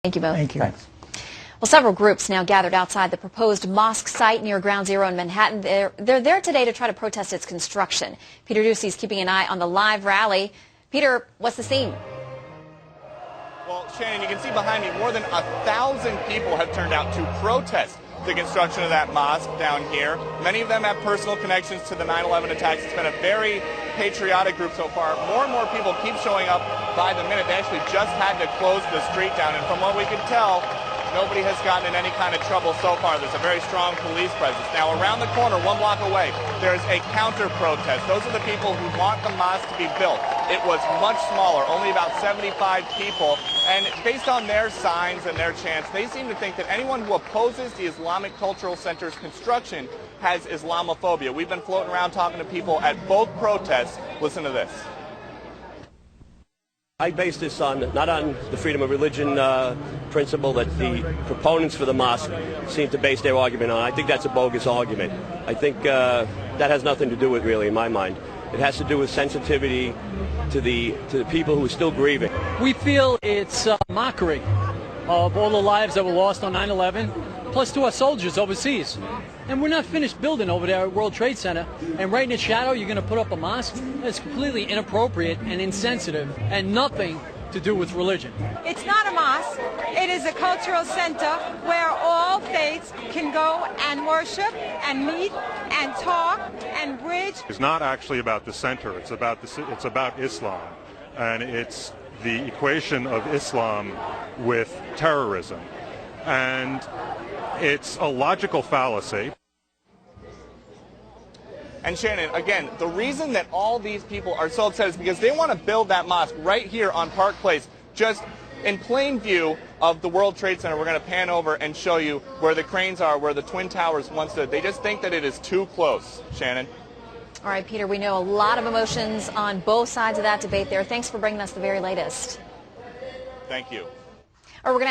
Thank you both. Thank you. Thanks. Well, several groups now gathered outside the proposed mosque site near Ground Zero in Manhattan. They're there today to try to protest its construction. Peter Ducey's keeping an eye on the live rally. Peter, what's the scene? Well, Shannon, you can see behind me more than 1,000 people have turned out to protest the construction of that mosque down here. Many of them have personal connections to the 9/11 attacks. It's been a very patriotic group so far. More and more people keep showing up by the minute. They actually just had to close the street down, and from what we could tell, nobody has gotten in any kind of trouble so far. There's a very strong police presence. Now, around the corner, 1 block away, there's a counter-protest. Those are the people who want the mosque to be built. It was much smaller, only about 75 people. And based on their signs and their chants, they seem to think that anyone who opposes the Islamic Cultural Center's construction has Islamophobia. We've been floating around talking to people at both protests. Listen to this. I base this not on the freedom of religion principle that the proponents for the mosque seem to base their argument on. I think that's a bogus argument. I think that has nothing to do with, really, in my mind. It has to do with sensitivity to the people who are still grieving. We feel it's a mockery of all the lives that were lost on 9/11, plus to our soldiers overseas. And we're not finished building over there at World Trade Center. And right in its shadow, you're going to put up a mosque? That's completely inappropriate and insensitive and nothing to do with religion. It's not a mosque. It is a cultural center where all faiths can go and worship and meet and talk and bridge. It's not actually about the center. It's about Islam, and it's the equation of Islam with terrorism, and it's a logical fallacy. And Shannon, again, the reason that all these people are so upset is because they want to build that mosque right here on Park Place, just in plain view of the World Trade Center. We're going to pan over and show you where the cranes are, where the Twin Towers once stood. They just think that it is too close. Shannon? All right, Peter, we know a lot of emotions on both sides of that debate there. Thanks for bringing us the very latest. Thank you. We're going to